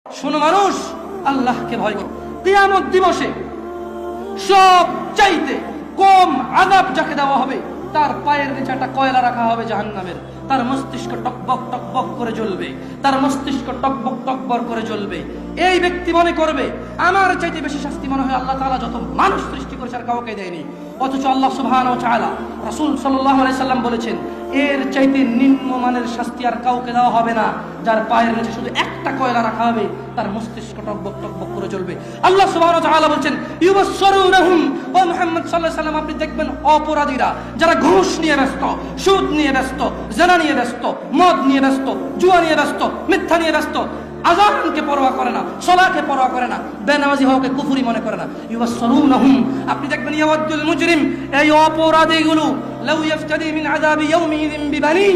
শোনো মানুষ, আল্লাহকে ভয় করো। কিয়ামত দিবসে সব চাইতে কম আযাব যাকে দেওয়া হবে, তার পায়ের নিচে একটা কয়লা রাখা হবে জাহান্নামের। তার মস্তিষ্ক টকবক টকবক করে জ্বলবে, তার মস্তিষ্ক টকবক টকবক করে জ্বলবে। এই ব্যক্তি মনে করবে আমার চাইতে বেশি শাস্তি মনে হয় আল্লাহ তাআলা যত মানুষ সৃষ্টি করেছে আর কাউকে দেয়নি। অথচ আল্লাহ সুবহানাহু ওয়া তাআলা, রাসূল সাল্লাল্লাহু আলাইহি সাল্লাম বলেছেন, এর চাইতে নিম্নমানের শাস্তি আর কাউকে দেওয়া হবে না, যার পায়ের নিচে শুধু একটা কয়লা রাখা হবে, তার মস্তিষ্ক টকবক টকবক করে জ্বলবে। আল্লাহ সুবহানাহু ওয়া তাআলা বলেন, ইউবাসসিরুনহুম, ও মুহাম্মদ সাল্লাল্লাহু আলাইহি সাল্লাম আপনি দেখবেন অপরাধীরা যারা ঘুষ নিয়ে ব্যস্ত, সুদ নিয়ে ব্যস্ত, জিনা নিয়ে ব্যস্ত, মদ নিয়ে ব্যস্ত, জুয়া নিয়ে ব্যস্ত, মিথ্যা নিয়ে ব্যস্ত, আযানকে পরোয়া করে না, সালাতকে পরোয়া করে না, বেনামাজি হওয়াকে কুফরি মনে করে না। ইউবাসসিরুনহুম, আপনি দেখবেন ইয়াওয়াদুল মুজরিম, এই অপরাধীগুলো লাউ ইফতাদি মিন আযাবি ইয়াউমিযিন বিবানি,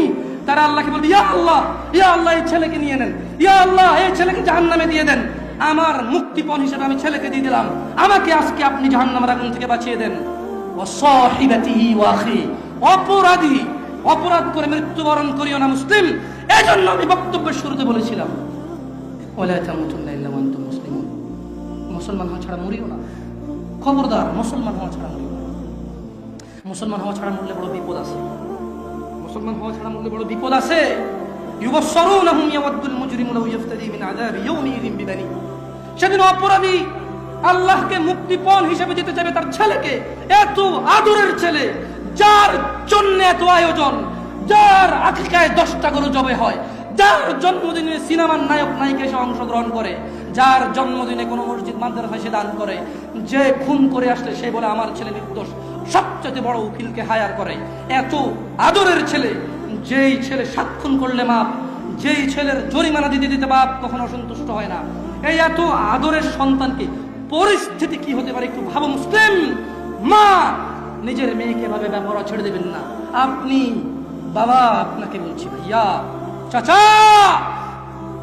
তারা আল্লাহকে বলবে, ইয়া আল্লাহ, ইয়া আল্লাহ এই ছেলেকে নিয়ে নেন, ইয়া আল্লাহ এই ছেলেকে জাহান্নামে দিয়ে দেন, আমার মুক্তিপণ হিসেবে আমি ছেলেকে দিয়ে দিলাম, আমাকে আজকে আপনি জাহান্নামের আগুন থেকে বাঁচিয়ে দেন। ওয়া সাহিবাতিহি ওয়া আখি, অপরাধী অপরাধ করে মৃত্যুবরণ করিও না মুসলিম। এজন্য আমি বক্তব্যের শুরুতে বলেছিলাম, ওয়ালা তামুতুন্না ইল্লা ওয়া আনতুম মুসলিমুন, মুসলমান হওয়া ছাড়া মরিও না। খবরদার, মুসলমান হওয়া ছাড়া মরিও না। মুসলমান হওয়া ছাড়া মরলে বড় বিপদ আছে। মুসলমান হওয়া ছাড়া মরলে বড় বিপদ আছে। ইউবাসসিরুনহুম ইয়াওয়াদুল মুজরিমু লাউ ইফতাদি মিন আযাবি ইয়াউমিযিন বিবানি, সেদিন অপরাধী আল্লাহকে মুক্তিপণ হিসেবে দিতে চাইবে তার ছেলেকে, এত আদরের ছেলে, যার জন্য এত আয়োজন, যার আকিকায় 10টা গরু জবে হয়, যার জন্মদিনে সিনেমার নায়ক নায়িকা এসে অংশগ্রহণ করে, যার জন্মদিনে কোনো মসজিদ মাদ্রাসায় সে দান করে, যে খুন করে আসলে সে বলে আমার ছেলে নির্দোষ, সবচেয়ে বড় উকিলকে হায়ার করে। এত আদরের ছেলে, যেই ছেলে 7 খুন করলে মাপ, যেই ছেলের জরিমানা দিতে দিতে বাপ কখনো অসন্তুষ্ট হয় না, এই এত আদরের সন্তানকে পরিস্থিতি কি হতে পারে একটু ভাবো মুসলিম। মা নিজের মেয়েকে ভাবে ব্যবহার ছেড়ে দেবেন না। আপনি বাবা, আপনাকে বলছি ভাইয়া, চাচা,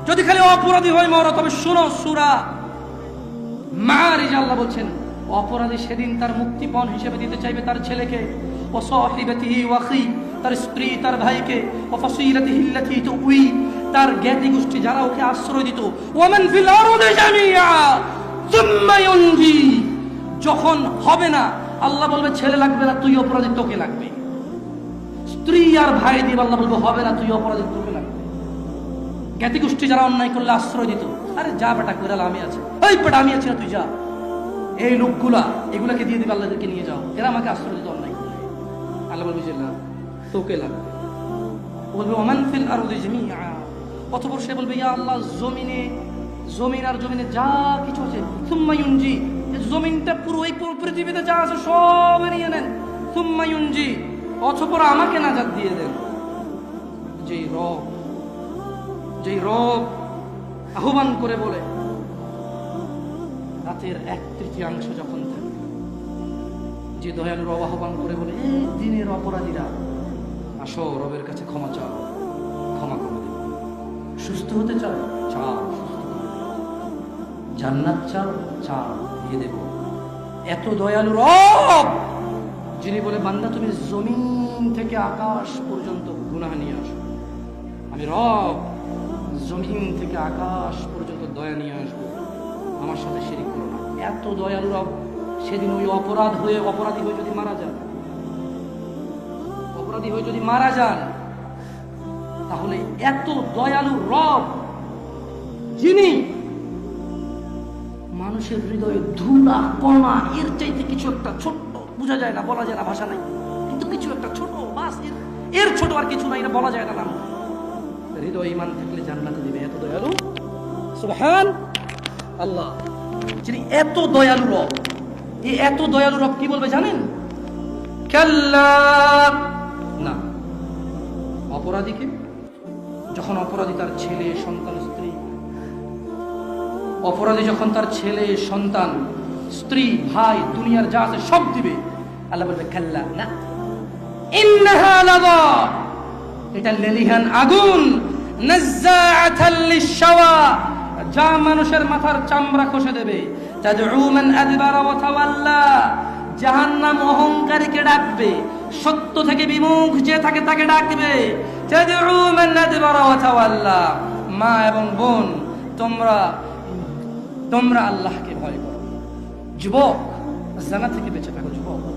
যদি খালি অপরাধী হয় মরো, তবে শোনো সূরা মাআরিজ আল্লাহ বলছেন, অপরাধী সেদিন তার মুক্তিপণ হিসেবে দিতে চাইবে তার ছেলেকে, ও সাহিবাতিহি ওয়া আখি, তার স্ত্রী, তার ভাইকে, ও ফাসিলাতিহি আল্লাতী তুই, তার জ্ঞাতি গোষ্ঠী যারা ওকে আশ্রয় দিত, ওয়া মান ফিল আরদি জামিআ সুম্মা ইউনজি, যখন হবে না আল্লাহ বলবে ছেলে লাগবে না, তুই অপরাধী, তোকে লাগবে। স্ত্রী আর ভাই দিয়ে আল্লাহ বলবে হবে না, তুই অপরাধী, তোকে লাগবে। জ্ঞাতি গোষ্ঠী যারা অন্যায় করলে আশ্রয় দিত, আরে যা বেটা কইরাল আমি আছি, ওই বেটা আমি আছি না, তুই যা। এই লোকগুলা এগুলাকে দিয়ে দিবে, আল্লাহদেরকে নিয়ে যাও, এরা আমাকে আশ্রয় দিত অন্যায় করলে। আল্লাহ বলবে যে না, তোকে লাগবে। বলবে ওমান ফিল আরদি জামিআ, অতঃপর সে বলবে ইয়া আল্লাহ, জমিন আর জমিনে যা কিছু আছে, সুম্মা ইউনজি, জমিনটা পুরো এই পৃথিবীতে যা আছে সব নিয়ে নেন, সুম্মা ইউনজি, অতঃপর আমাকে নাজাত দিয়ে দেন। যেই রব আহ্বান করে বলে, রাতের 1/3 যখন থাকে, যে দয়ালু রব আহ্বান করে বলে, এই দিনের অপরাধীরা আসো রবের কাছে ক্ষমা চাও, ক্ষমা করে দেব। সুস্থ হতে চাও, চাও, জান্নাত চাও, চাও, দিয়ে দেব। এত দয়ালু রব, যিনি বলে বান্দা তুমি জমিন থেকে আকাশ পর্যন্ত গুনাহ নিয়ে আসো, আমি রব জমিন থেকে আকাশ পর্যন্ত দয়া নিয়ে আসবো, আমার সাথে শিরিক করো না। এত দয়ালু রব, সেদিন ওই অপরাধী হয়ে যদি মারা যান, তাহলে এত দয়ালু রব, যিনি মানুষের হৃদয়ে ধুলা কণা এর চাইতে কিছু একটা ছোট্ট, বোঝা যায় না, বলা যায় না, ভাষা নাই, কিন্তু কিছু একটা ছোট, বাস এর ছোট আর কিছু নাই, এটা বলা যায় না, নাম হৃদয় ঈমান থাকলে জান্নাতে দিবে। এত দয়ালু, সুবহান আল্লাহ, যিনি এত দয়ালু রব। এই এত দয়ালু রব কি বলবে জানেন? কাল্লা, না। অপরাধীকে যখন অপরাধী তার ছেলে, সন্তান, স্ত্রী, অপরাধী যখন তার ছেলে, সন্তান, স্ত্রী, ভাই, দুনিয়ার যা আছে সব দিবে, আল্লাহ বলবে কাল্লা, না, ইন্নাহা লাযা, এটা লেলিহান আগুন, নাজ্জাআতাল লিশ-শাওয়া, যা মানুষের মাথার চামড়া খসে দেবে, তাদউ মান আদবারা ওয়া তাওয়াল্লা, জাহান্নাম অহংকারীকে ডাকবে, সত্য থেকে বিমুখ যে থাকে তাকে ডাকবে, তাদউ মান আদবারা ওয়া তাওয়াল্লা। মা এবং বোন, তোমরা তোমরা আল্লাহকে ভয় করো। যুবক, জানা থেকে বেঁচে থাকো যুবক।